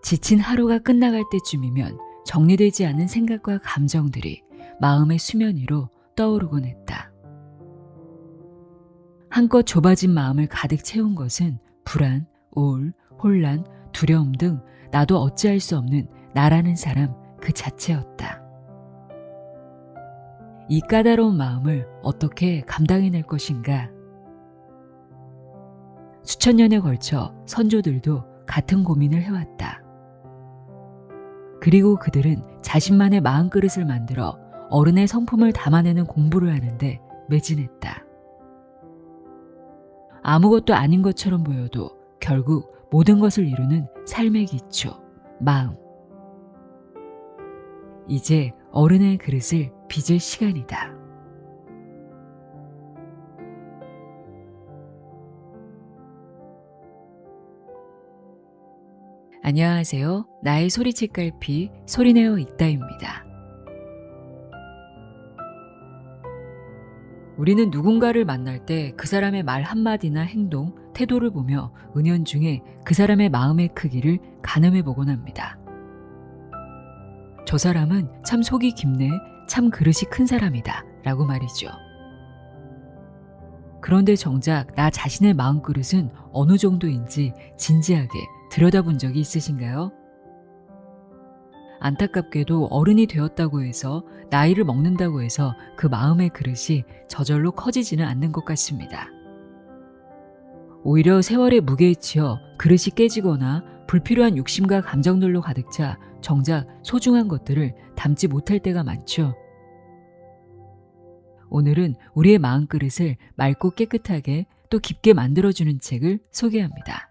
지친 하루가 끝나갈 때쯤이면 정리되지 않은 생각과 감정들이 마음의 수면 위로 떠오르곤 했다. 한껏 좁아진 마음을 가득 채운 것은 불안, 우울, 혼란, 두려움 등 나도 어찌할 수 없는 나라는 사람 그 자체였다. 이 까다로운 마음을 어떻게 감당해낼 것인가? 수천 년에 걸쳐 선조들도 같은 고민을 해왔다. 그리고 그들은 자신만의 마음그릇을 만들어 어른의 성품을 담아내는 공부를 하는데 매진했다. 아무것도 아닌 것처럼 보여도 결국 모든 것을 이루는 삶의 기초, 마음. 이제 어른의 그릇을 빚을 시간이다. 안녕하세요. 나의 소리책 갈피 소리내어 읽다입니다. 우리는 누군가를 만날 때 그 사람의 말 한마디나 행동, 태도를 보며 은연중에 그 사람의 마음의 크기를 가늠해 보곤 합니다. 저 사람은 참 속이 깊네, 참 그릇이 큰 사람이다 라고 말이죠. 그런데 정작 나 자신의 마음그릇은 어느 정도인지 진지하게 들여다본 적이 있으신가요? 안타깝게도 어른이 되었다고 해서 나이를 먹는다고 해서 그 마음의 그릇이 저절로 커지지는 않는 것 같습니다. 오히려 세월의 무게에 치여 그릇이 깨지거나 불필요한 욕심과 감정들로 가득 차 정작 소중한 것들을 담지 못할 때가 많죠. 오늘은 우리의 마음그릇을 맑고 깨끗하게 또 깊게 만들어주는 책을 소개합니다.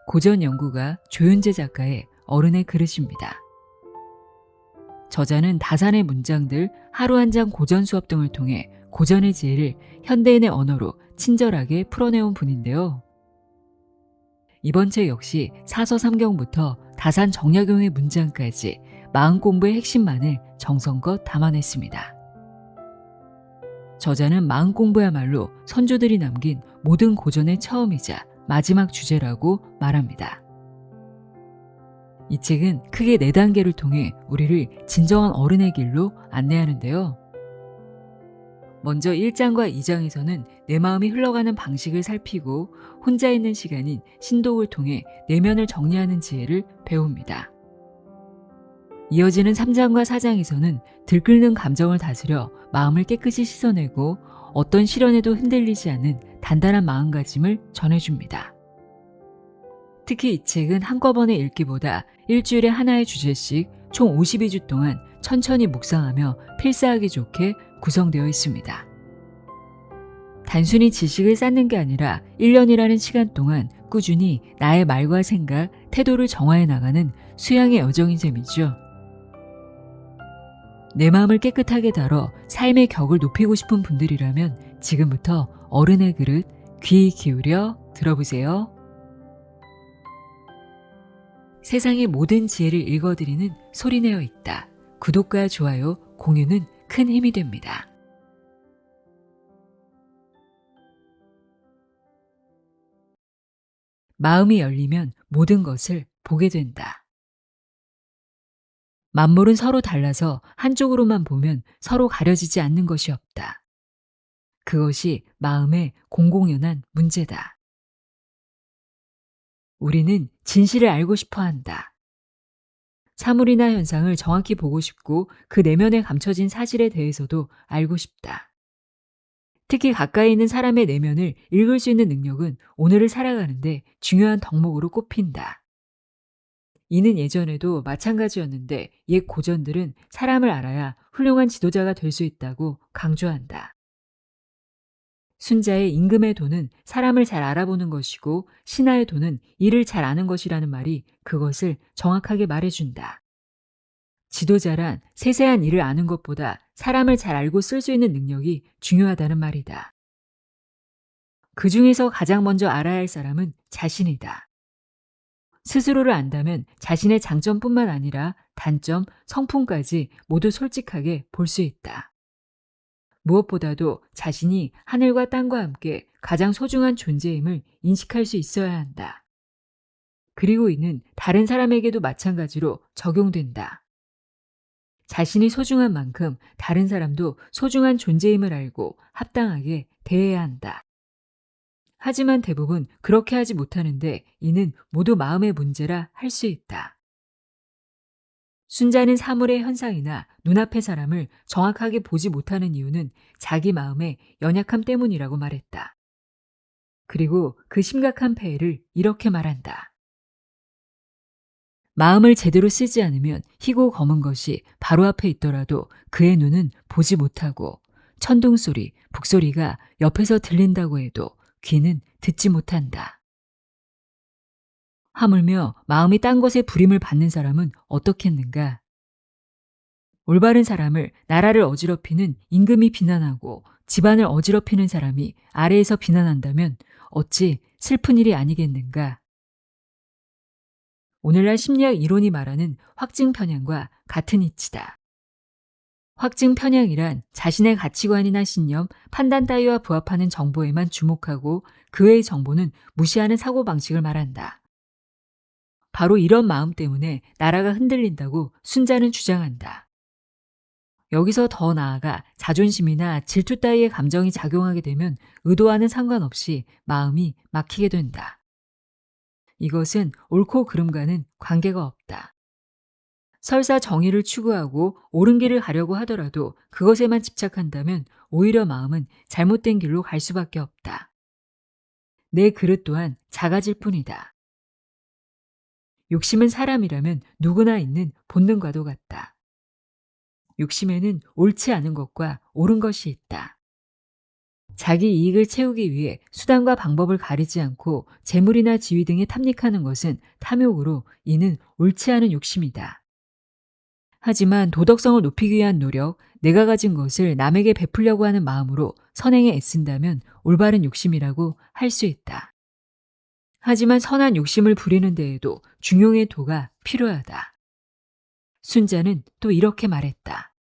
고전 연구가 조윤재 작가의 어른의 그릇입니다. 저자는 다산의 문장들, 하루 한 장 고전 수업 등을 통해 고전의 지혜를 현대인의 언어로 친절하게 풀어내온 분인데요. 이번 책 역시 사서삼경부터 다산 정약용의 문장까지 마음 공부의 핵심만을 정성껏 담아냈습니다. 저자는 마음 공부야말로 선조들이 남긴 모든 고전의 처음이자 마지막 주제라고 말합니다. 이 책은 크게 4단계를 통해 우리를 진정한 어른의 길로 안내하는데요. 먼저 1장과 2장에서는 내 마음이 흘러가는 방식을 살피고 혼자 있는 시간인 신독을 통해 내면을 정리하는 지혜를 배웁니다. 이어지는 3장과 4장에서는 들끓는 감정을 다스려 마음을 깨끗이 씻어내고 어떤 시련에도 흔들리지 않는 단단한 마음가짐을 전해줍니다. 특히 이 책은 한꺼번에 읽기보다 일주일에 하나의 주제씩 총 52주 동안 천천히 묵상하며 필사하기 좋게 구성되어 있습니다. 단순히 지식을 쌓는 게 아니라 1년이라는 시간 동안 꾸준히 나의 말과 생각, 태도를 정화해 나가는 수양의 여정인 셈이죠. 내 마음을 깨끗하게 다뤄 삶의 격을 높이고 싶은 분들이라면 지금부터 어른의 그릇 귀 기울여 들어보세요. 세상의 모든 지혜를 읽어드리는 소리내어 읽다. 구독과 좋아요, 공유는 큰 힘이 됩니다. 마음이 열리면 모든 것을 보게 된다. 만물은 서로 달라서 한쪽으로만 보면 서로 가려지지 않는 것이 없다. 그것이 마음의 공공연한 문제다. 우리는 진실을 알고 싶어 한다. 사물이나 현상을 정확히 보고 싶고 그 내면에 감춰진 사실에 대해서도 알고 싶다. 특히 가까이 있는 사람의 내면을 읽을 수 있는 능력은 오늘을 살아가는데 중요한 덕목으로 꼽힌다. 이는 예전에도 마찬가지였는데 옛 고전들은 사람을 알아야 훌륭한 지도자가 될 수 있다고 강조한다. 순자의 임금의 도는 사람을 잘 알아보는 것이고 신하의 도는 일을 잘 아는 것이라는 말이 그것을 정확하게 말해준다. 지도자란 세세한 일을 아는 것보다 사람을 잘 알고 쓸 수 있는 능력이 중요하다는 말이다. 그 중에서 가장 먼저 알아야 할 사람은 자신이다. 스스로를 안다면 자신의 장점뿐만 아니라 단점, 성품까지 모두 솔직하게 볼 수 있다. 무엇보다도 자신이 하늘과 땅과 함께 가장 소중한 존재임을 인식할 수 있어야 한다. 그리고 이는 다른 사람에게도 마찬가지로 적용된다. 자신이 소중한 만큼 다른 사람도 소중한 존재임을 알고 합당하게 대해야 한다. 하지만 대부분 그렇게 하지 못하는데 이는 모두 마음의 문제라 할 수 있다. 순자는 사물의 현상이나 눈앞의 사람을 정확하게 보지 못하는 이유는 자기 마음의 연약함 때문이라고 말했다. 그리고 그 심각한 폐해를 이렇게 말한다. 마음을 제대로 쓰지 않으면 희고 검은 것이 바로 앞에 있더라도 그의 눈은 보지 못하고 천둥소리, 북소리가 옆에서 들린다고 해도 귀는 듣지 못한다. 하물며 마음이 딴 것에 불임을 받는 사람은 어떻겠는가? 올바른 사람을 나라를 어지럽히는 임금이 비난하고 집안을 어지럽히는 사람이 아래에서 비난한다면 어찌 슬픈 일이 아니겠는가? 오늘날 심리학 이론이 말하는 확증 편향과 같은 이치다. 확증 편향이란 자신의 가치관이나 신념, 판단 따위와 부합하는 정보에만 주목하고 그 외의 정보는 무시하는 사고방식을 말한다. 바로 이런 마음 때문에 나라가 흔들린다고 순자는 주장한다. 여기서 더 나아가 자존심이나 질투 따위의 감정이 작용하게 되면 의도와는 상관없이 마음이 막히게 된다. 이것은 옳고 그름과는 관계가 없다. 설사 정의를 추구하고 옳은 길을 가려고 하더라도 그것에만 집착한다면 오히려 마음은 잘못된 길로 갈 수밖에 없다. 내 그릇 또한 작아질 뿐이다. 욕심은 사람이라면 누구나 있는 본능과도 같다. 욕심에는 옳지 않은 것과 옳은 것이 있다. 자기 이익을 채우기 위해 수단과 방법을 가리지 않고 재물이나 지위 등에 탐닉하는 것은 탐욕으로 이는 옳지 않은 욕심이다. 하지만 도덕성을 높이기 위한 노력, 내가 가진 것을 남에게 베풀려고 하는 마음으로 선행에 애쓴다면 올바른 욕심이라고 할 수 있다. 하지만 선한 욕심을 부리는 데에도 중용의 도가 필요하다. 순자는 또 이렇게 말했다.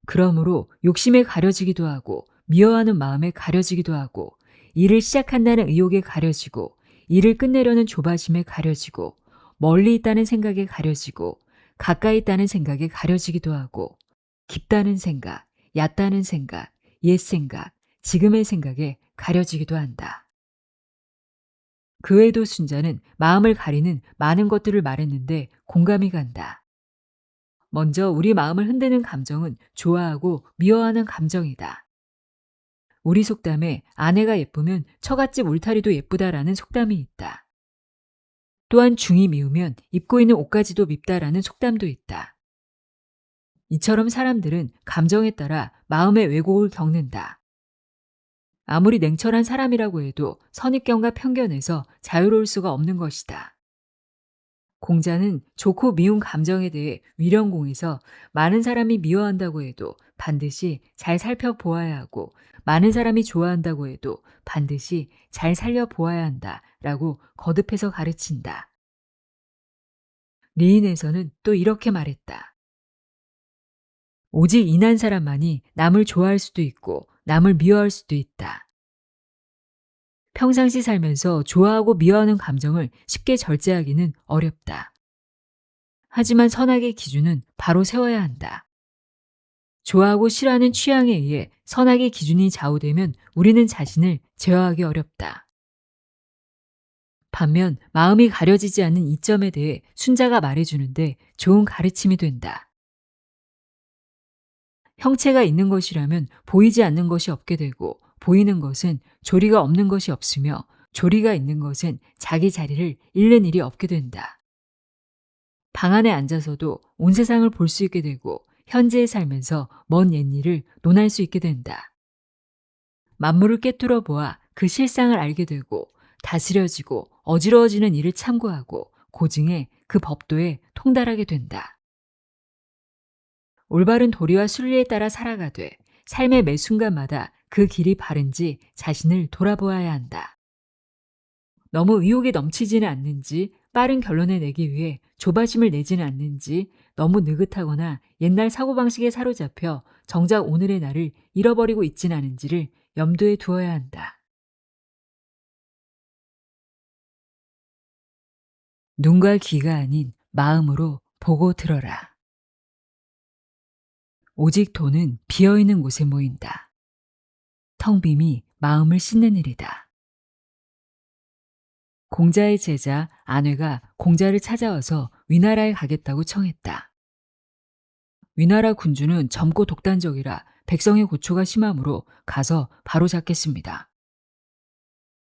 그러므로 욕심에 가려지기도 하고 미워하는 마음에 가려지기도 하고 일을 시작한다는 의욕에 가려지고 일을 끝내려는 조바심에 가려지고 멀리 있다는 생각에 가려지고 가까이 있다는 생각에 가려지기도 하고 깊다는 생각, 얕다는 생각, 옛 생각, 지금의 생각에 가려지기도 한다. 그 외에도 순자는 마음을 가리는 많은 것들을 말했는데 공감이 간다. 먼저 우리 마음을 흔드는 감정은 좋아하고 미워하는 감정이다. 우리 속담에 아내가 예쁘면 처갓집 울타리도 예쁘다라는 속담이 있다. 또한 중이 미우면 입고 있는 옷가지도 밉다라는 속담도 있다. 이처럼 사람들은 감정에 따라 마음의 왜곡을 겪는다. 아무리 냉철한 사람이라고 해도 선입견과 편견에서 자유로울 수가 없는 것이다. 공자는 좋고 미운 감정에 대해 위령공에서 많은 사람이 미워한다고 해도 반드시 잘 살펴보아야 하고 많은 사람이 좋아한다고 해도 반드시 잘 살려보아야 한다라고 거듭해서 가르친다. 리인에서는 또 이렇게 말했다. 오직 인한 사람만이 남을 좋아할 수도 있고 남을 미워할 수도 있다. 평상시 살면서 좋아하고 미워하는 감정을 쉽게 절제하기는 어렵다. 하지만 선악의 기준은 바로 세워야 한다. 좋아하고 싫어하는 취향에 의해 선악의 기준이 좌우되면 우리는 자신을 제어하기 어렵다. 반면 마음이 가려지지 않는 이점에 대해 순자가 말해주는데 좋은 가르침이 된다. 형체가 있는 것이라면 보이지 않는 것이 없게 되고 보이는 것은 조리가 없는 것이 없으며 조리가 있는 것은 자기 자리를 잃는 일이 없게 된다. 방 안에 앉아서도 온 세상을 볼 수 있게 되고 현재에 살면서 먼 옛일을 논할 수 있게 된다. 만물을 꿰뚫어 보아 그 실상을 알게 되고 다스려지고 어지러워지는 일을 참고하고 고증해 그 법도에 통달하게 된다. 올바른 도리와 순리에 따라 살아가되 삶의 매 순간마다 그 길이 바른지 자신을 돌아보아야 한다. 너무 의욕에 넘치지는 않는지 빠른 결론을 내기 위해 조바심을 내지는 않는지 너무 느긋하거나 옛날 사고방식에 사로잡혀 정작 오늘의 나를 잃어버리고 있지는 않은지를 염두에 두어야 한다. 눈과 귀가 아닌 마음으로 보고 들어라. 오직 돈은 비어있는 곳에 모인다. 텅 빔이 마음을 씻는 일이다. 공자의 제자 안회가 공자를 찾아와서 위나라에 가겠다고 청했다. 위나라 군주는 젊고 독단적이라 백성의 고초가 심하므로 가서 바로 잡겠습니다.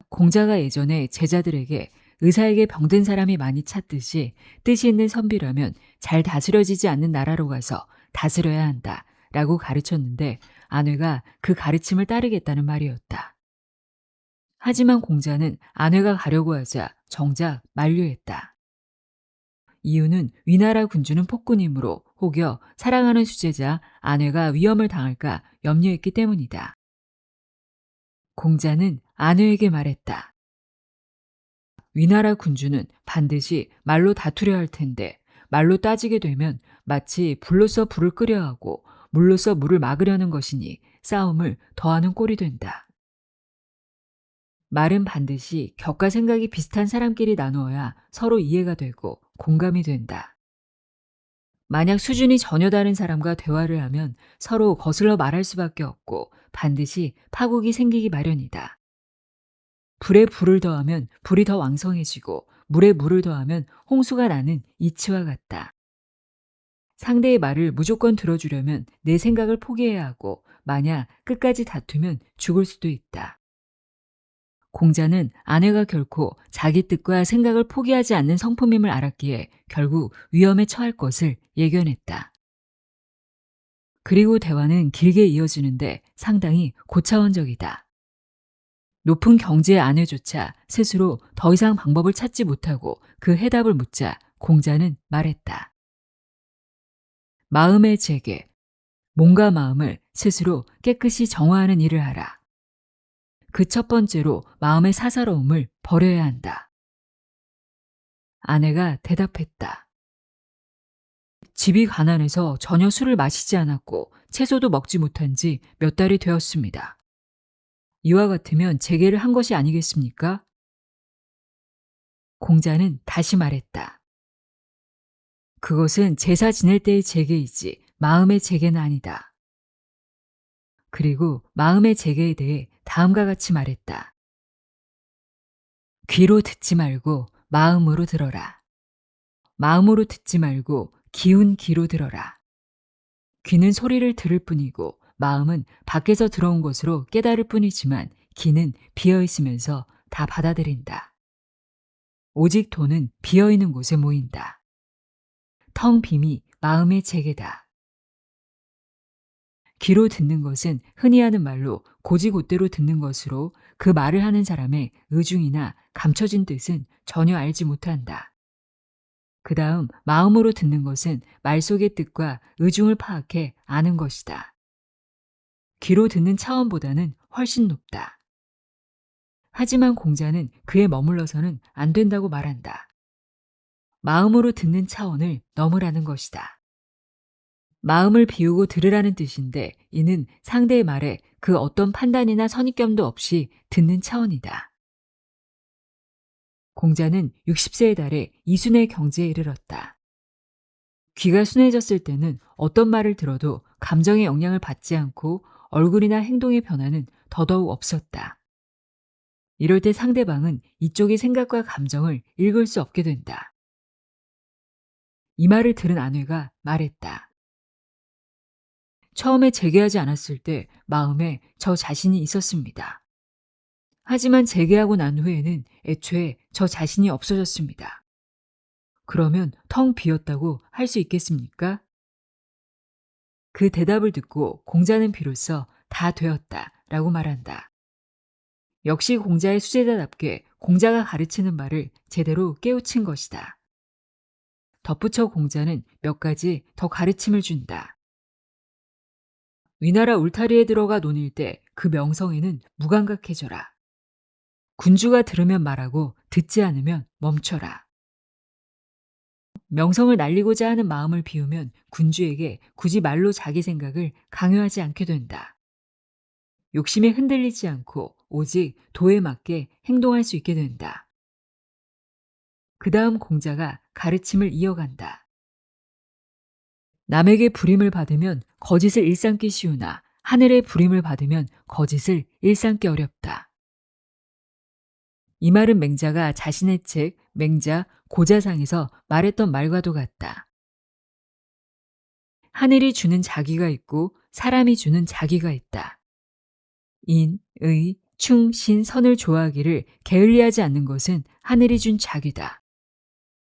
공자가 예전에 제자들에게 의사에게 병든 사람이 많이 찾듯이 뜻이 있는 선비라면 잘 다스려지지 않는 나라로 가서 다스려야 한다 라고 가르쳤는데 안회가 그 가르침을 따르겠다는 말이었다. 하지만 공자는 안회가 가려고 하자 정작 만류했다. 이유는 위나라 군주는 폭군이므로 혹여 사랑하는 수제자 안회가 위험을 당할까 염려했기 때문이다. 공자는 안회에게 말했다. 위나라 군주는 반드시 말로 다투려 할 텐데 말로 따지게 되면 마치 불로써 불을 끄려 하고 물로써 물을 막으려는 것이니 싸움을 더하는 꼴이 된다. 말은 반드시 격과 생각이 비슷한 사람끼리 나누어야 서로 이해가 되고 공감이 된다. 만약 수준이 전혀 다른 사람과 대화를 하면 서로 거슬러 말할 수밖에 없고 반드시 파국이 생기기 마련이다. 불에 불을 더하면 불이 더 왕성해지고 물에 물을 더하면 홍수가 나는 이치와 같다. 상대의 말을 무조건 들어주려면 내 생각을 포기해야 하고 만약 끝까지 다투면 죽을 수도 있다. 공자는 아내가 결코 자기 뜻과 생각을 포기하지 않는 성품임을 알았기에 결국 위험에 처할 것을 예견했다. 그리고 대화는 길게 이어지는데 상당히 고차원적이다. 높은 경제의 아내조차 스스로 더 이상 방법을 찾지 못하고 그 해답을 묻자 공자는 말했다. 마음의 재개, 몸과 마음을 스스로 깨끗이 정화하는 일을 하라. 그 첫 번째로 마음의 사사로움을 버려야 한다. 아내가 대답했다. 집이 가난해서 전혀 술을 마시지 않았고 채소도 먹지 못한 지 몇 달이 되었습니다. 이와 같으면 재개를 한 것이 아니겠습니까? 공자는 다시 말했다. 그것은 제사 지낼 때의 재개이지 마음의 재개는 아니다. 그리고 마음의 재개에 대해 다음과 같이 말했다. 귀로 듣지 말고 마음으로 들어라. 마음으로 듣지 말고 기운 귀로 들어라. 귀는 소리를 들을 뿐이고 마음은 밖에서 들어온 것으로 깨달을 뿐이지만 귀는 비어 있으면서 다 받아들인다. 오직 돈은 비어 있는 곳에 모인다. 텅 빔이 마음의 재개다. 귀로 듣는 것은 흔히 하는 말로 고지곳대로 듣는 것으로 그 말을 하는 사람의 의중이나 감춰진 뜻은 전혀 알지 못한다. 그 다음 마음으로 듣는 것은 말 속의 뜻과 의중을 파악해 아는 것이다. 귀로 듣는 차원보다는 훨씬 높다. 하지만 공자는 그에 머물러서는 안 된다고 말한다. 마음으로 듣는 차원을 넘으라는 것이다. 마음을 비우고 들으라는 뜻인데 이는 상대의 말에 그 어떤 판단이나 선입견도 없이 듣는 차원이다. 공자는 60세에 달해 이순의 경지에 이르렀다. 귀가 순해졌을 때는 어떤 말을 들어도 감정의 영향을 받지 않고 얼굴이나 행동의 변화는 더더욱 없었다. 이럴 때 상대방은 이쪽의 생각과 감정을 읽을 수 없게 된다. 이 말을 들은 아내가 말했다. 처음에 재개하지 않았을 때 마음에 저 자신이 있었습니다. 하지만 재개하고 난 후에는 애초에 저 자신이 없어졌습니다. 그러면 텅 비었다고 할 수 있겠습니까? 그 대답을 듣고 공자는 비로소 다 되었다 라고 말한다. 역시 공자의 수제자답게 공자가 가르치는 말을 제대로 깨우친 것이다. 덧붙여 공자는 몇 가지 더 가르침을 준다. 위나라 울타리에 들어가 논일 때 그 명성에는 무감각해져라. 군주가 들으면 말하고 듣지 않으면 멈춰라. 명성을 날리고자 하는 마음을 비우면 군주에게 굳이 말로 자기 생각을 강요하지 않게 된다. 욕심에 흔들리지 않고 오직 도에 맞게 행동할 수 있게 된다. 그 다음 공자가 가르침을 이어간다. 남에게 부림을 받으면 거짓을 일삼기 쉬우나 하늘의 부림을 받으면 거짓을 일삼기 어렵다. 이 말은 맹자가 자신의 책 맹자 고자상에서 말했던 말과도 같다. 하늘이 주는 자기가 있고 사람이 주는 자기가 있다. 인, 의, 충, 신, 선을 좋아하기를 게을리하지 않는 것은 하늘이 준 자기다.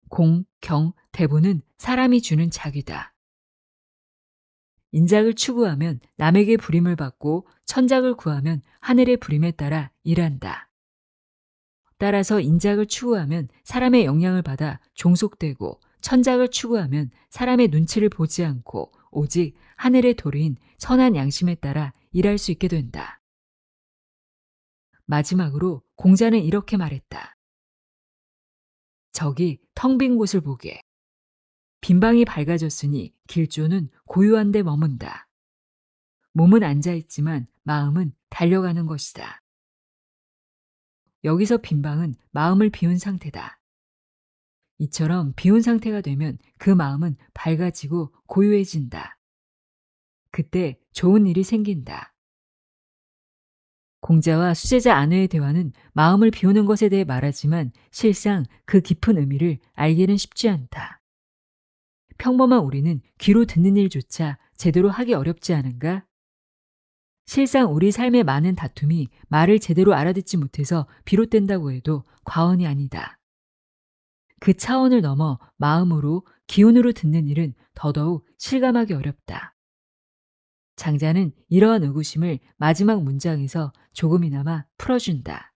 공, 경, 대보는 사람이 주는 자기다. 인작을 추구하면 남에게 부림을 받고 천작을 구하면 하늘의 부림에 따라 일한다. 따라서 인작을 추구하면 사람의 영향을 받아 종속되고 천작을 추구하면 사람의 눈치를 보지 않고 오직 하늘의 도리인 선한 양심에 따라 일할 수 있게 된다. 마지막으로 공자는 이렇게 말했다. 저기 텅 빈 곳을 보게. 빈방이 밝아졌으니 길조는 고요한 데 머문다. 몸은 앉아있지만 마음은 달려가는 것이다. 여기서 빈방은 마음을 비운 상태다. 이처럼 비운 상태가 되면 그 마음은 밝아지고 고요해진다. 그때 좋은 일이 생긴다. 공자와 수제자 아내의 대화는 마음을 비우는 것에 대해 말하지만 실상 그 깊은 의미를 알기는 쉽지 않다. 평범한 우리는 귀로 듣는 일조차 제대로 하기 어렵지 않은가? 실상 우리 삶의 많은 다툼이 말을 제대로 알아듣지 못해서 비롯된다고 해도 과언이 아니다. 그 차원을 넘어 마음으로, 기운으로 듣는 일은 더더욱 실감하기 어렵다. 장자는 이러한 의구심을 마지막 문장에서 조금이나마 풀어준다.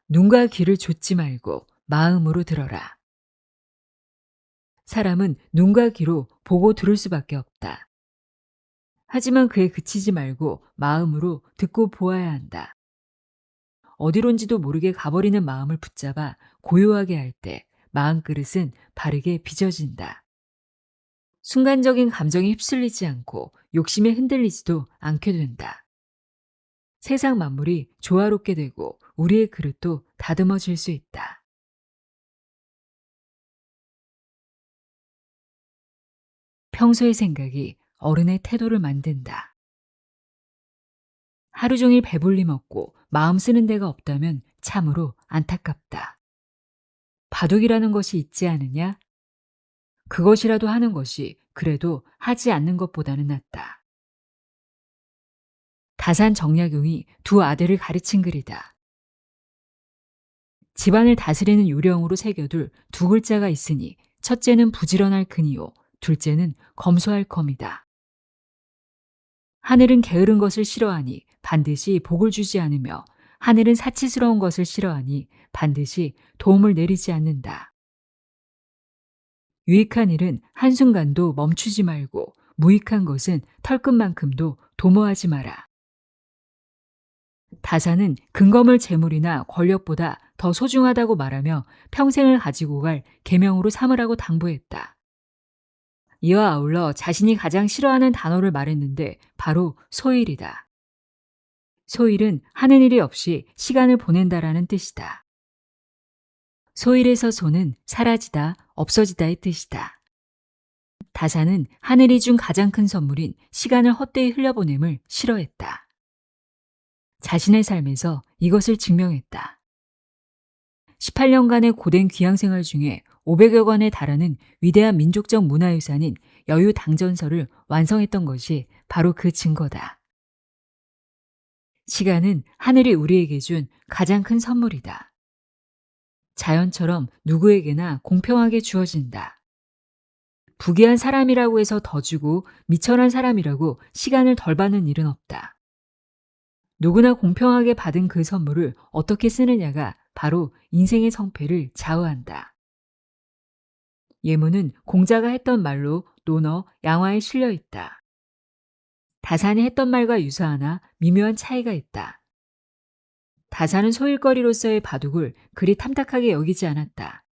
눈과 귀를 좇지 말고 마음으로 들어라. 사람은 눈과 귀로 보고 들을 수밖에 없다. 하지만 그에 그치지 말고 마음으로 듣고 보아야 한다. 어디론지도 모르게 가버리는 마음을 붙잡아 고요하게 할 때 마음그릇은 바르게 빚어진다. 순간적인 감정에 휩쓸리지 않고 욕심에 흔들리지도 않게 된다. 세상 만물이 조화롭게 되고 우리의 그릇도 다듬어질 수 있다. 평소의 생각이 어른의 태도를 만든다. 하루 종일 배불리 먹고 마음 쓰는 데가 없다면 참으로 안타깝다. 바둑이라는 것이 있지 않으냐? 그것이라도 하는 것이 그래도 하지 않는 것보다는 낫다. 다산 정약용이 두 아들을 가르친 글이다. 집안을 다스리는 요령으로 새겨둘 두 글자가 있으니 첫째는 부지런할 근이요 둘째는 검소할 검이다. 하늘은 게으른 것을 싫어하니 반드시 복을 주지 않으며 하늘은 사치스러운 것을 싫어하니 반드시 도움을 내리지 않는다. 유익한 일은 한순간도 멈추지 말고 무익한 것은 털끝만큼도 도모하지 마라. 다산은 근검을 재물이나 권력보다 더 소중하다고 말하며 평생을 가지고 갈 계명으로 삼으라고 당부했다. 이와 아울러 자신이 가장 싫어하는 단어를 말했는데 바로 소일이다. 소일은 하는 일이 없이 시간을 보낸다라는 뜻이다. 소일에서 소는 사라지다, 없어지다의 뜻이다. 다산은 하늘이 준 가장 큰 선물인 시간을 헛되이 흘려보냄을 싫어했다. 자신의 삶에서 이것을 증명했다. 18년간의 고된 귀향 생활 중에 500여 권에 달하는 위대한 민족적 문화유산인 여유당전서를 완성했던 것이 바로 그 증거다. 시간은 하늘이 우리에게 준 가장 큰 선물이다. 자연처럼 누구에게나 공평하게 주어진다. 부귀한 사람이라고 해서 더 주고 미천한 사람이라고 시간을 덜 받는 일은 없다. 누구나 공평하게 받은 그 선물을 어떻게 쓰느냐가 바로 인생의 성패를 좌우한다. 예문은 공자가 했던 말로 논어, 양화에 실려 있다. 다산이 했던 말과 유사하나 미묘한 차이가 있다. 다산은 소일거리로서의 바둑을 그리 탐탁하게 여기지 않았다.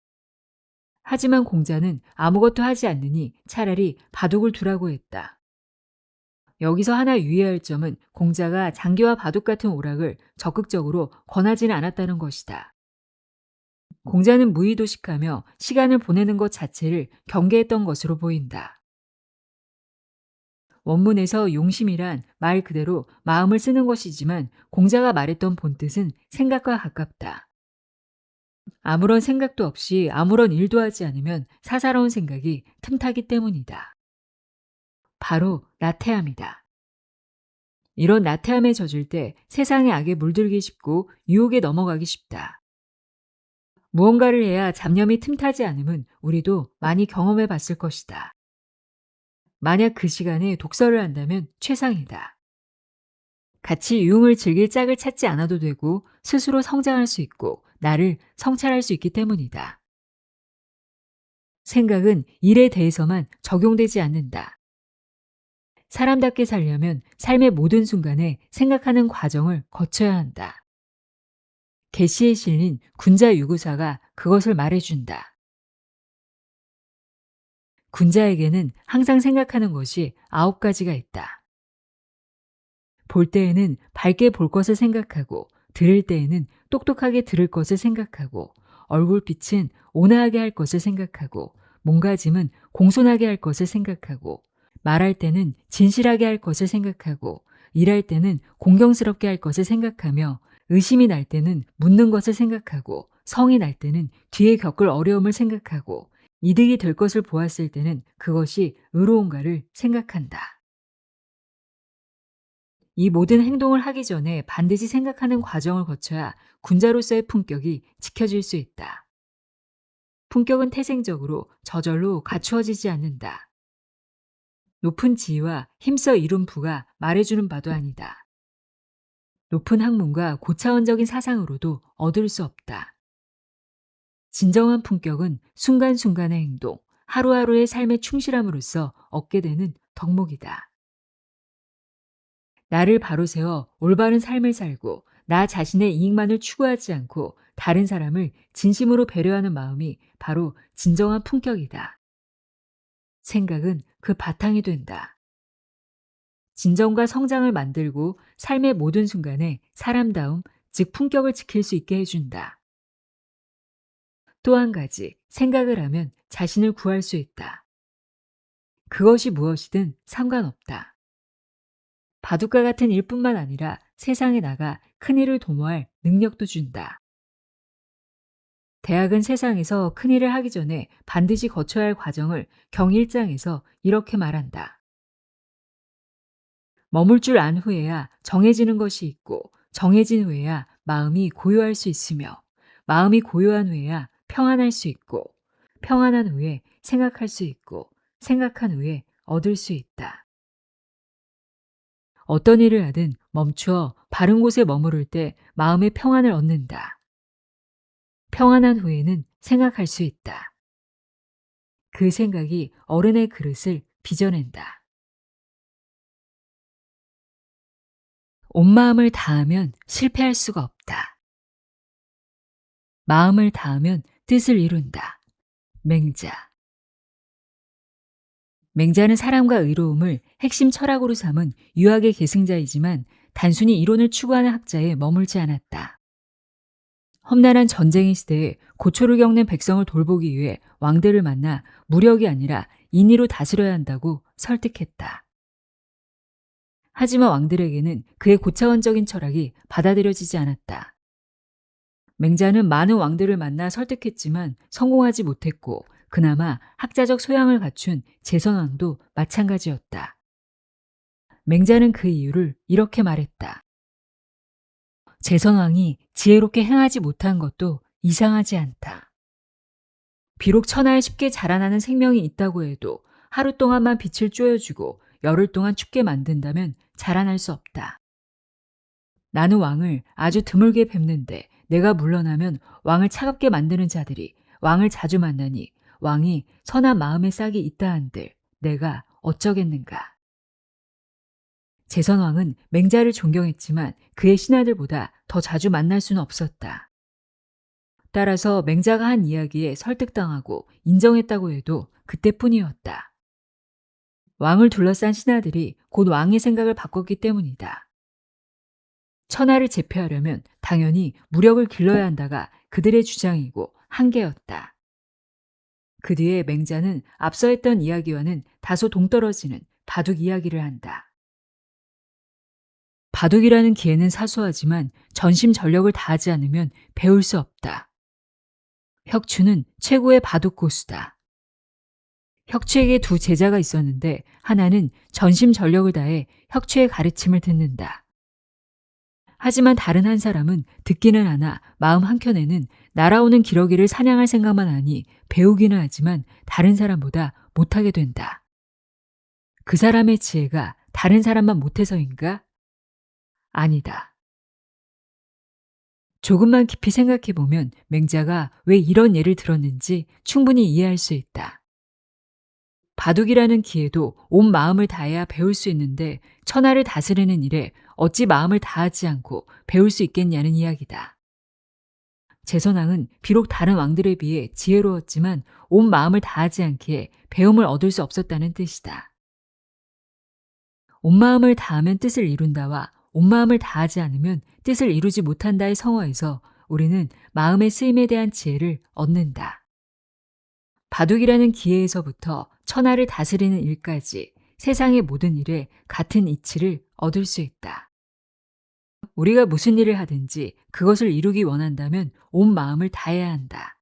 하지만 공자는 아무것도 하지 않느니 차라리 바둑을 두라고 했다. 여기서 하나 유의할 점은 공자가 장기와 바둑 같은 오락을 적극적으로 권하지는 않았다는 것이다. 공자는 무의도식하며 시간을 보내는 것 자체를 경계했던 것으로 보인다. 원문에서 용심이란 말 그대로 마음을 쓰는 것이지만 공자가 말했던 본뜻은 생각과 가깝다. 아무런 생각도 없이 아무런 일도 하지 않으면 사사로운 생각이 틈타기 때문이다. 바로 나태함이다. 이런 나태함에 젖을 때 세상의 악에 물들기 쉽고 유혹에 넘어가기 쉽다. 무언가를 해야 잡념이 틈타지 않음은 우리도 많이 경험해 봤을 것이다. 만약 그 시간에 독서를 한다면 최상이다. 같이 유흥을 즐길 짝을 찾지 않아도 되고 스스로 성장할 수 있고 나를 성찰할 수 있기 때문이다. 생각은 일에 대해서만 적용되지 않는다. 사람답게 살려면 삶의 모든 순간에 생각하는 과정을 거쳐야 한다. 계시에 실린 군자 유구사가 그것을 말해준다. 군자에게는 항상 생각하는 것이 9가지가 있다. 볼 때에는 밝게 볼 것을 생각하고 들을 때에는 똑똑하게 들을 것을 생각하고 얼굴빛은 온화하게 할 것을 생각하고 몸가짐은 공손하게 할 것을 생각하고 말할 때는 진실하게 할 것을 생각하고 일할 때는 공경스럽게 할 것을 생각하며 의심이 날 때는 묻는 것을 생각하고 성이 날 때는 뒤에 겪을 어려움을 생각하고 이득이 될 것을 보았을 때는 그것이 의로운가를 생각한다. 이 모든 행동을 하기 전에 반드시 생각하는 과정을 거쳐야 군자로서의 품격이 지켜질 수 있다. 품격은 태생적으로 저절로 갖추어지지 않는다. 높은 지위와 힘써 이룬 부가 말해주는 바도 아니다. 높은 학문과 고차원적인 사상으로도 얻을 수 없다. 진정한 품격은 순간순간의 행동, 하루하루의 삶의 충실함으로써 얻게 되는 덕목이다. 나를 바로 세워 올바른 삶을 살고 나 자신의 이익만을 추구하지 않고 다른 사람을 진심으로 배려하는 마음이 바로 진정한 품격이다. 생각은 그 바탕이 된다. 진정과 성장을 만들고 삶의 모든 순간에 사람다움, 즉 품격을 지킬 수 있게 해준다. 또 한 가지, 생각을 하면 자신을 구할 수 있다. 그것이 무엇이든 상관없다. 바둑과 같은 일뿐만 아니라 세상에 나가 큰일을 도모할 능력도 준다. 대학은 세상에서 큰일을 하기 전에 반드시 거쳐야 할 과정을 경1장에서 이렇게 말한다. 머물 줄 안 후에야 정해지는 것이 있고 정해진 후에야 마음이 고요할 수 있으며 마음이 고요한 후에야 평안할 수 있고 평안한 후에 생각할 수 있고 생각한 후에 얻을 수 있다. 어떤 일을 하든 멈추어 바른 곳에 머무를 때 마음의 평안을 얻는다. 평안한 후에는 생각할 수 있다. 그 생각이 어른의 그릇을 빚어낸다. 온 마음을 다하면 실패할 수가 없다. 마음을 다하면 뜻을 이룬다. 맹자. 맹자는 사랑과 의로움을 핵심 철학으로 삼은 유학의 계승자이지만 단순히 이론을 추구하는 학자에 머물지 않았다. 험난한 전쟁의 시대에 고초를 겪는 백성을 돌보기 위해 왕들을 만나 무력이 아니라 인의로 다스려야 한다고 설득했다. 하지만 왕들에게는 그의 고차원적인 철학이 받아들여지지 않았다. 맹자는 많은 왕들을 만나 설득했지만 성공하지 못했고 그나마 학자적 소양을 갖춘 제선왕도 마찬가지였다. 맹자는 그 이유를 이렇게 말했다. 제선왕이 지혜롭게 행하지 못한 것도 이상하지 않다. 비록 천하에 쉽게 자라나는 생명이 있다고 해도 하루 동안만 빛을 쬐어주고 열흘 동안 춥게 만든다면 자라날 수 없다. 나는 왕을 아주 드물게 뵙는데 내가 물러나면 왕을 차갑게 만드는 자들이 왕을 자주 만나니 왕이 선한 마음의 싹이 있다 한들 내가 어쩌겠는가. 제선왕은 맹자를 존경했지만 그의 신하들보다 더 자주 만날 수는 없었다. 따라서 맹자가 한 이야기에 설득당하고 인정했다고 해도 그때뿐이었다. 왕을 둘러싼 신하들이 곧 왕의 생각을 바꿨기 때문이다. 천하를 제패하려면 당연히 무력을 길러야 한다가 그들의 주장이고 한계였다. 그 뒤에 맹자는 앞서 했던 이야기와는 다소 동떨어지는 바둑 이야기를 한다. 바둑이라는 기회는 사소하지만 전심전력을 다하지 않으면 배울 수 없다. 혁추는 최고의 바둑 고수다. 혁추에게 두 제자가 있었는데 하나는 전심전력을 다해 혁추의 가르침을 듣는다. 하지만 다른 한 사람은 듣기는 하나 마음 한켠에는 날아오는 기러기를 사냥할 생각만 하니 배우기는 하지만 다른 사람보다 못하게 된다. 그 사람의 지혜가 다른 사람만 못해서인가? 아니다. 조금만 깊이 생각해보면 맹자가 왜 이런 예를 들었는지 충분히 이해할 수 있다. 바둑이라는 기회도 온 마음을 다해야 배울 수 있는데 천하를 다스리는 일에 어찌 마음을 다하지 않고 배울 수 있겠냐는 이야기다. 제선왕은 비록 다른 왕들에 비해 지혜로웠지만 온 마음을 다하지 않기에 배움을 얻을 수 없었다는 뜻이다. 온 마음을 다하면 뜻을 이룬다와 온 마음을 다하지 않으면 뜻을 이루지 못한다의 성어에서 우리는 마음의 쓰임에 대한 지혜를 얻는다. 바둑이라는 기회에서부터 천하를 다스리는 일까지 세상의 모든 일에 같은 이치를 얻을 수 있다. 우리가 무슨 일을 하든지 그것을 이루기 원한다면 온 마음을 다해야 한다.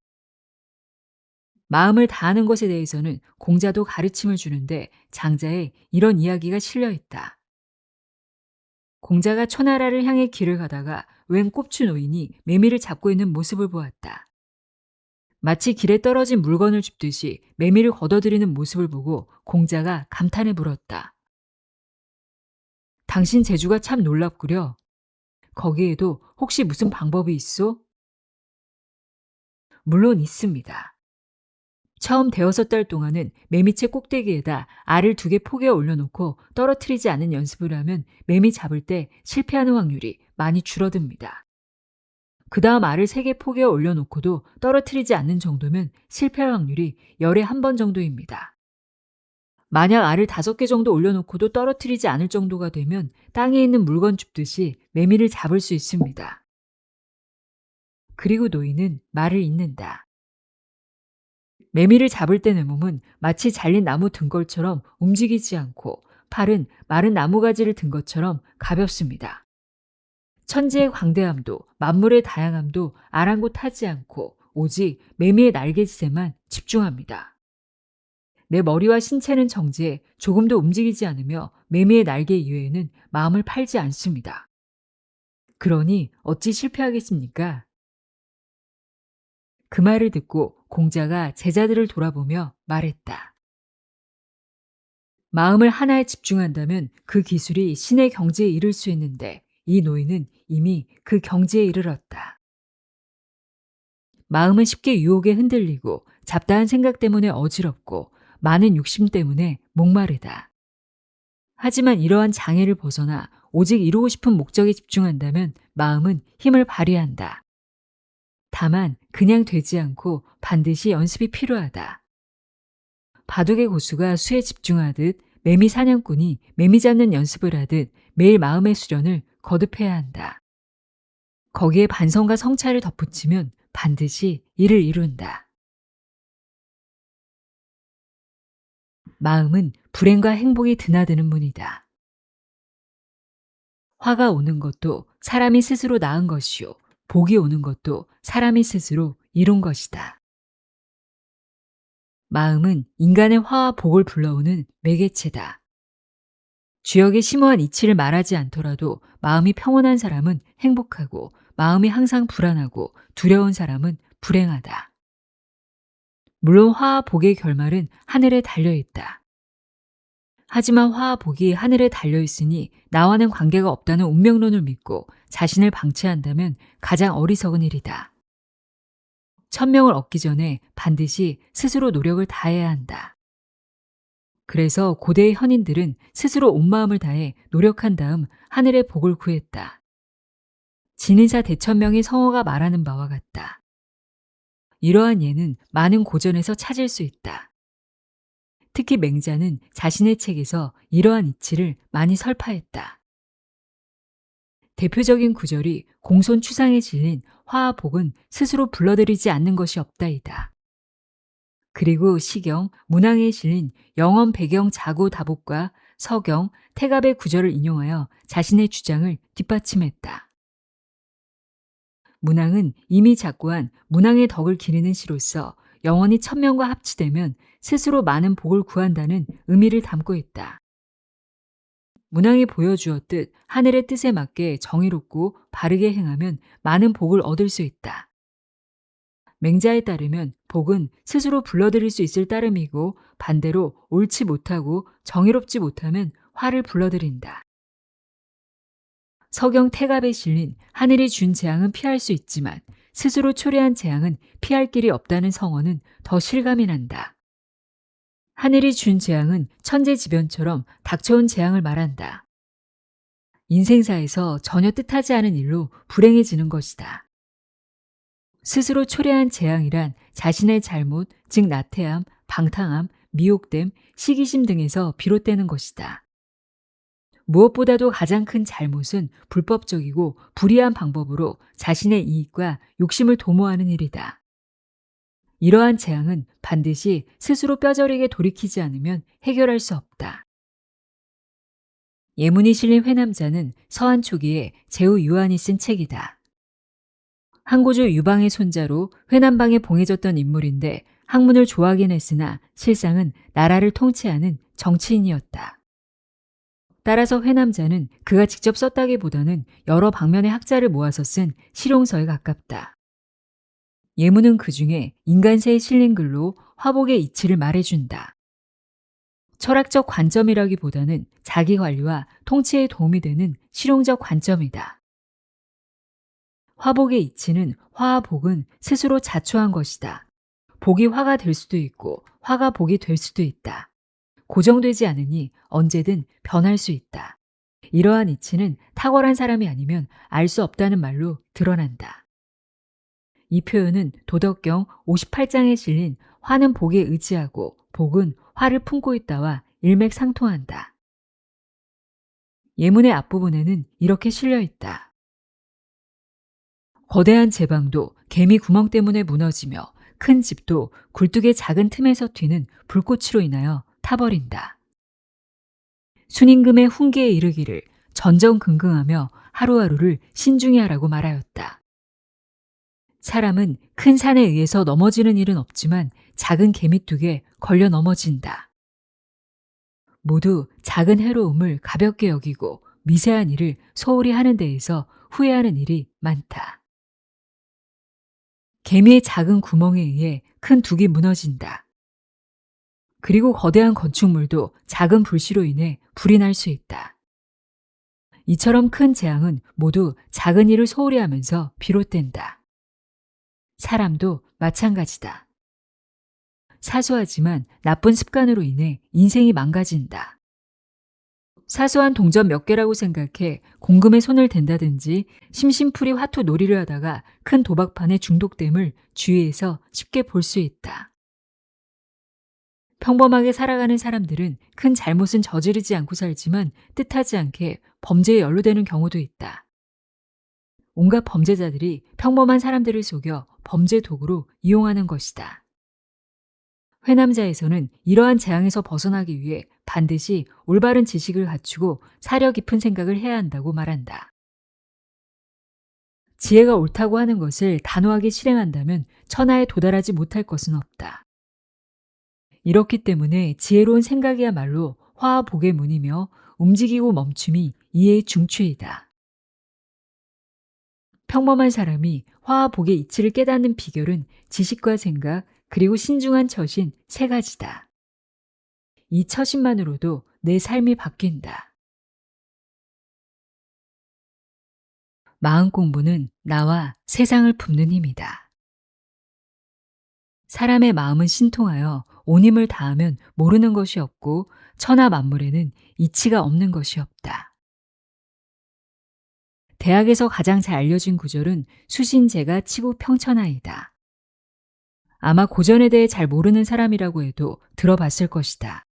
마음을 다하는 것에 대해서는 공자도 가르침을 주는데 장자에 이런 이야기가 실려 있다. 공자가 초나라를 향해 길을 가다가 웬 꼽추 노인이 매미를 잡고 있는 모습을 보았다. 마치 길에 떨어진 물건을 줍듯이 매미를 걷어들이는 모습을 보고 공자가 감탄에 물었다. 당신 재주가 참 놀랍구려. 거기에도 혹시 무슨 방법이 있소? 물론 있습니다. 처음 6달 동안은 매미채 꼭대기에다 알을 2개 포개어 올려놓고 떨어뜨리지 않는 연습을 하면 매미 잡을 때 실패하는 확률이 많이 줄어듭니다. 그 다음 알을 3개 포개어 올려놓고도 떨어뜨리지 않는 정도면 실패할 확률이 10에 1번 정도입니다. 만약 알을 5개 정도 올려놓고도 떨어뜨리지 않을 정도가 되면 땅에 있는 물건 줍듯이 매미를 잡을 수 있습니다. 그리고 노인은 말을 잇는다. 매미를 잡을 때 내 몸은 마치 잘린 나무 등걸처럼 움직이지 않고 팔은 마른 나무가지를 든 것처럼 가볍습니다. 천지의 광대함도 만물의 다양함도 아랑곳하지 않고 오직 매미의 날개짓에만 집중합니다. 내 머리와 신체는 정지해 조금도 움직이지 않으며 매미의 날개 이외에는 마음을 팔지 않습니다. 그러니 어찌 실패하겠습니까? 그 말을 듣고 공자가 제자들을 돌아보며 말했다. 마음을 하나에 집중한다면 그 기술이 신의 경지에 이를 수 있는데 이 노인은 이미 그 경지에 이르렀다. 마음은 쉽게 유혹에 흔들리고 잡다한 생각 때문에 어지럽고 많은 욕심 때문에 목마르다. 하지만 이러한 장애를 벗어나 오직 이루고 싶은 목적에 집중한다면 마음은 힘을 발휘한다. 다만 그냥 되지 않고 반드시 연습이 필요하다. 바둑의 고수가 수에 집중하듯 매미 사냥꾼이 매미 잡는 연습을 하듯 매일 마음의 수련을 거듭해야 한다. 거기에 반성과 성찰을 덧붙이면 반드시 이를 이룬다. 마음은 불행과 행복이 드나드는 문이다. 화가 오는 것도 사람이 스스로 낳은 것이요. 복이 오는 것도 사람이 스스로 이룬 것이다. 마음은 인간의 화와 복을 불러오는 매개체다. 주역의 심오한 이치를 말하지 않더라도 마음이 평온한 사람은 행복하고 마음이 항상 불안하고 두려운 사람은 불행하다. 물론 화와 복의 결말은 하늘에 달려있다. 하지만 화와 복이 하늘에 달려있으니 나와는 관계가 없다는 운명론을 믿고 자신을 방치한다면 가장 어리석은 일이다. 천명을 얻기 전에 반드시 스스로 노력을 다해야 한다. 그래서 고대의 현인들은 스스로 온 마음을 다해 노력한 다음 하늘의 복을 구했다. 진인사 대천명의 성어가 말하는 바와 같다. 이러한 예는 많은 고전에서 찾을 수 있다. 특히 맹자는 자신의 책에서 이러한 이치를 많이 설파했다. 대표적인 구절이 공손 추상에 질린 화와 복은 스스로 불러들이지 않는 것이 없다이다. 그리고 시경, 문항에 실린 영원 배경 자고 다복과 서경, 태갑의 구절을 인용하여 자신의 주장을 뒷받침했다. 문항은 이미 작고한 문항의 덕을 기리는 시로서 영원히 천명과 합치되면 스스로 많은 복을 구한다는 의미를 담고 있다. 문항이 보여주었듯 하늘의 뜻에 맞게 정의롭고 바르게 행하면 많은 복을 얻을 수 있다. 맹자에 따르면 복은 스스로 불러들일 수 있을 따름이고 반대로 옳지 못하고 정의롭지 못하면 화를 불러들인다. 서경 태갑에 실린 하늘이 준 재앙은 피할 수 있지만 스스로 초래한 재앙은 피할 길이 없다는 성어는 더 실감이 난다. 하늘이 준 재앙은 천재지변처럼 닥쳐온 재앙을 말한다. 인생사에서 전혀 뜻하지 않은 일로 불행해지는 것이다. 스스로 초래한 재앙이란 자신의 잘못, 즉 나태함, 방탕함, 미혹됨, 시기심 등에서 비롯되는 것이다. 무엇보다도 가장 큰 잘못은 불법적이고 불의한 방법으로 자신의 이익과 욕심을 도모하는 일이다. 이러한 재앙은 반드시 스스로 뼈저리게 돌이키지 않으면 해결할 수 없다. 예문이 실린 회남자는 서한 초기에 제후 유한이 쓴 책이다. 항고조 유방의 손자로 회남방에 봉해졌던 인물인데 학문을 좋아하긴 했으나 실상은 나라를 통치하는 정치인이었다. 따라서 회남자는 그가 직접 썼다기보다는 여러 방면의 학자를 모아서 쓴 실용서에 가깝다. 예문은 그중에 인간세에 실린 글로 화복의 이치를 말해준다. 철학적 관점이라기보다는 자기관리와 통치에 도움이 되는 실용적 관점이다. 화복의 이치는 화와 복은 스스로 자초한 것이다. 복이 화가 될 수도 있고 화가 복이 될 수도 있다. 고정되지 않으니 언제든 변할 수 있다. 이러한 이치는 탁월한 사람이 아니면 알 수 없다는 말로 드러난다. 이 표현은 도덕경 58장에 실린 화는 복에 의지하고 복은 화를 품고 있다와 일맥상통한다. 예문의 앞부분에는 이렇게 실려 있다. 거대한 제방도 개미 구멍 때문에 무너지며 큰 집도 굴뚝의 작은 틈에서 튀는 불꽃으로 인하여 타버린다. 순임금의 훈계에 이르기를 전전긍긍하며 하루하루를 신중히 하라고 말하였다. 사람은 큰 산에 의해서 넘어지는 일은 없지만 작은 개미뚝에 걸려 넘어진다. 모두 작은 해로움을 가볍게 여기고 미세한 일을 소홀히 하는 데에서 후회하는 일이 많다. 개미의 작은 구멍에 의해 큰 둑이 무너진다. 그리고 거대한 건축물도 작은 불씨로 인해 불이 날 수 있다. 이처럼 큰 재앙은 모두 작은 일을 소홀히 하면서 비롯된다. 사람도 마찬가지다. 사소하지만 나쁜 습관으로 인해 인생이 망가진다. 사소한 동전 몇 개라고 생각해 공금에 손을 댄다든지 심심풀이 화투 놀이를 하다가 큰 도박판에 중독됨을 주위에서 쉽게 볼 수 있다. 평범하게 살아가는 사람들은 큰 잘못은 저지르지 않고 살지만 뜻하지 않게 범죄에 연루되는 경우도 있다. 온갖 범죄자들이 평범한 사람들을 속여 범죄 도구로 이용하는 것이다. 회남자에서는 이러한 재앙에서 벗어나기 위해 반드시 올바른 지식을 갖추고 사려 깊은 생각을 해야 한다고 말한다. 지혜가 옳다고 하는 것을 단호하게 실행한다면 천하에 도달하지 못할 것은 없다. 이렇기 때문에 지혜로운 생각이야말로 화와 복의 문이며 움직이고 멈춤이 이의 중추이다. 평범한 사람이 화와 복의 이치를 깨닫는 비결은 지식과 생각 그리고 신중한 처신 세 가지다. 이 처신만으로도 내 삶이 바뀐다. 마음 공부는 나와 세상을 품는 힘이다. 사람의 마음은 신통하여 온 힘을 다하면 모르는 것이 없고 천하 만물에는 이치가 없는 것이 없다. 대학에서 가장 잘 알려진 구절은 수신제가 치고 평천하이다. 아마 고전에 대해 잘 모르는 사람이라고 해도 들어봤을 것이다.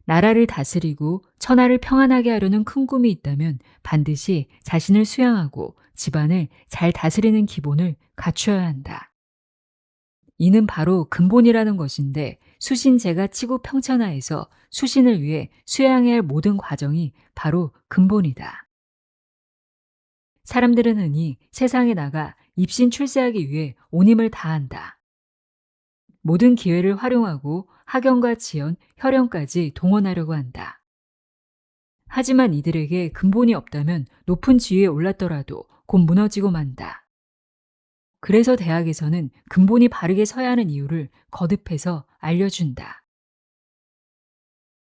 나라를 다스리고 천하를 평안하게 하려는 큰 꿈이 있다면 반드시 자신을 수양하고 집안을 잘 다스리는 기본을 갖추어야 한다. 이는 바로 근본이라는 것인데 수신제가 치고 평천하에서 수신을 위해 수양해야 할 모든 과정이 바로 근본이다. 사람들은 흔히 세상에 나가 입신 출세하기 위해 온 힘을 다한다. 모든 기회를 활용하고 학연과 지연, 혈연까지 동원하려고 한다. 하지만 이들에게 근본이 없다면 높은 지위에 올랐더라도 곧 무너지고 만다. 그래서 대학에서는 근본이 바르게 서야 하는 이유를 거듭해서 알려준다.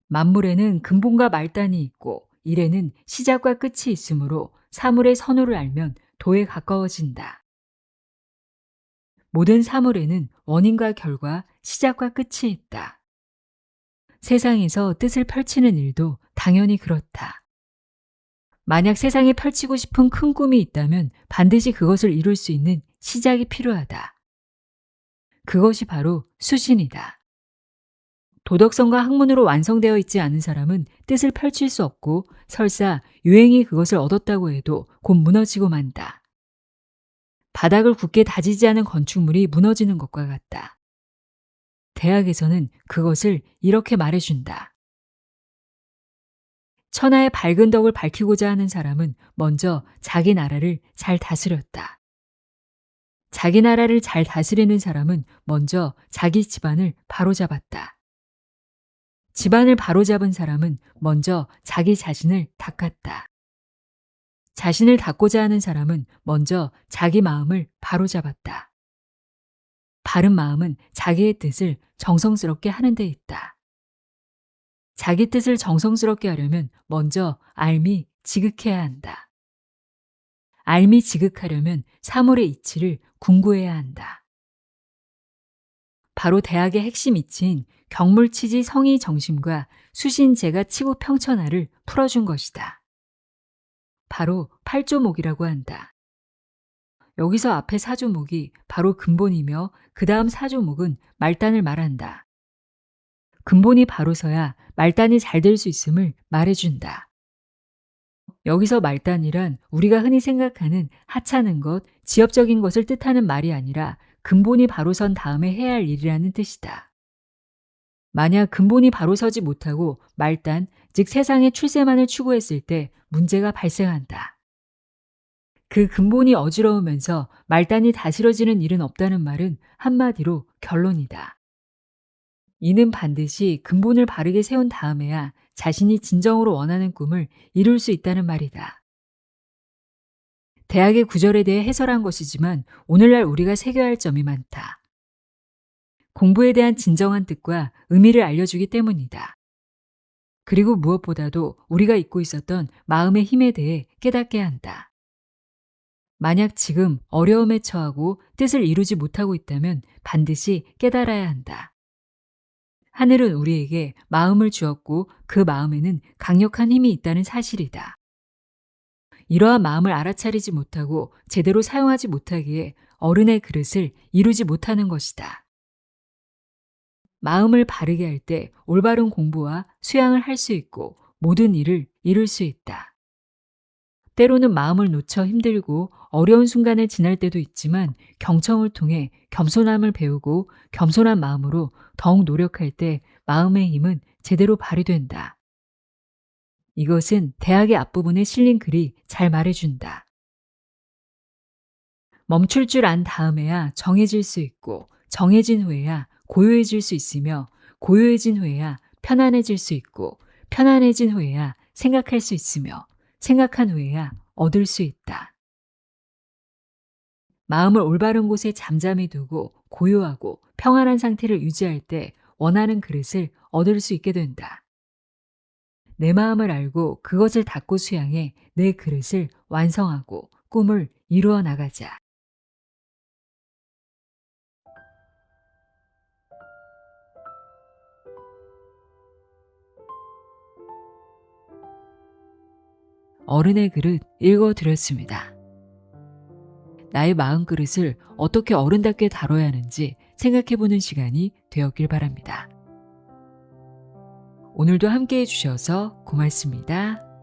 만물에는 근본과 말단이 있고 일에는 시작과 끝이 있으므로 사물의 선후를 알면 도에 가까워진다. 모든 사물에는 원인과 결과, 시작과 끝이 있다. 세상에서 뜻을 펼치는 일도 당연히 그렇다. 만약 세상에 펼치고 싶은 큰 꿈이 있다면 반드시 그것을 이룰 수 있는 시작이 필요하다. 그것이 바로 수신이다. 도덕성과 학문으로 완성되어 있지 않은 사람은 뜻을 펼칠 수 없고 설사 유행이 그것을 얻었다고 해도 곧 무너지고 만다. 바닥을 굳게 다지지 않은 건축물이 무너지는 것과 같다. 대학에서는 그것을 이렇게 말해준다. 천하의 밝은 덕을 밝히고자 하는 사람은 먼저 자기 나라를 잘 다스렸다. 자기 나라를 잘 다스리는 사람은 먼저 자기 집안을 바로잡았다. 집안을 바로잡은 사람은 먼저 자기 자신을 닦았다. 자신을 닦고자 하는 사람은 먼저 자기 마음을 바로잡았다. 바른 마음은 자기의 뜻을 정성스럽게 하는 데 있다. 자기 뜻을 정성스럽게 하려면 먼저 알미 지극해야 한다. 알미 지극하려면 사물의 이치를 궁구해야 한다. 바로 대학의 핵심 이치인 경물치지 성의 정심과 수신제가 치고 평천하를 풀어준 것이다. 바로 팔조목이라고 한다. 여기서 앞에 사조목이 바로 근본이며 그 다음 사조목은 말단을 말한다. 근본이 바로 서야 말단이 잘 될 수 있음을 말해준다. 여기서 말단이란 우리가 흔히 생각하는 하찮은 것, 지엽적인 것을 뜻하는 말이 아니라 근본이 바로 선 다음에 해야 할 일이라는 뜻이다. 만약 근본이 바로 서지 못하고 말단, 즉 세상의 출세만을 추구했을 때 문제가 발생한다. 그 근본이 어지러우면서 말단이 다스려지는 일은 없다는 말은 한마디로 결론이다. 이는 반드시 근본을 바르게 세운 다음에야 자신이 진정으로 원하는 꿈을 이룰 수 있다는 말이다. 대학의 구절에 대해 해설한 것이지만 오늘날 우리가 새겨야 할 점이 많다. 공부에 대한 진정한 뜻과 의미를 알려주기 때문이다. 그리고 무엇보다도 우리가 잊고 있었던 마음의 힘에 대해 깨닫게 한다. 만약 지금 어려움에 처하고 뜻을 이루지 못하고 있다면 반드시 깨달아야 한다. 하늘은 우리에게 마음을 주었고 그 마음에는 강력한 힘이 있다는 사실이다. 이러한 마음을 알아차리지 못하고 제대로 사용하지 못하기에 어른의 그릇을 이루지 못하는 것이다. 마음을 바르게 할 때 올바른 공부와 수양을 할 수 있고 모든 일을 이룰 수 있다. 때로는 마음을 놓쳐 힘들고 어려운 순간을 지날 때도 있지만 경청을 통해 겸손함을 배우고 겸손한 마음으로 더욱 노력할 때 마음의 힘은 제대로 발휘된다. 이것은 대학의 앞부분에 실린 글이 잘 말해준다. 멈출 줄 안 다음에야 정해질 수 있고 정해진 후에야 고요해질 수 있으며 고요해진 후에야 편안해질 수 있고 편안해진 후에야 생각할 수 있으며 생각한 후에야 얻을 수 있다. 마음을 올바른 곳에 잠잠히 두고 고요하고 평안한 상태를 유지할 때 원하는 그릇을 얻을 수 있게 된다. 내 마음을 알고 그것을 닫고 수양해 내 그릇을 완성하고 꿈을 이루어 나가자. 어른의 그릇 읽어드렸습니다. 나의 마음 그릇을 어떻게 어른답게 다뤄야 하는지 생각해보는 시간이 되었길 바랍니다. 오늘도 함께 해주셔서 고맙습니다.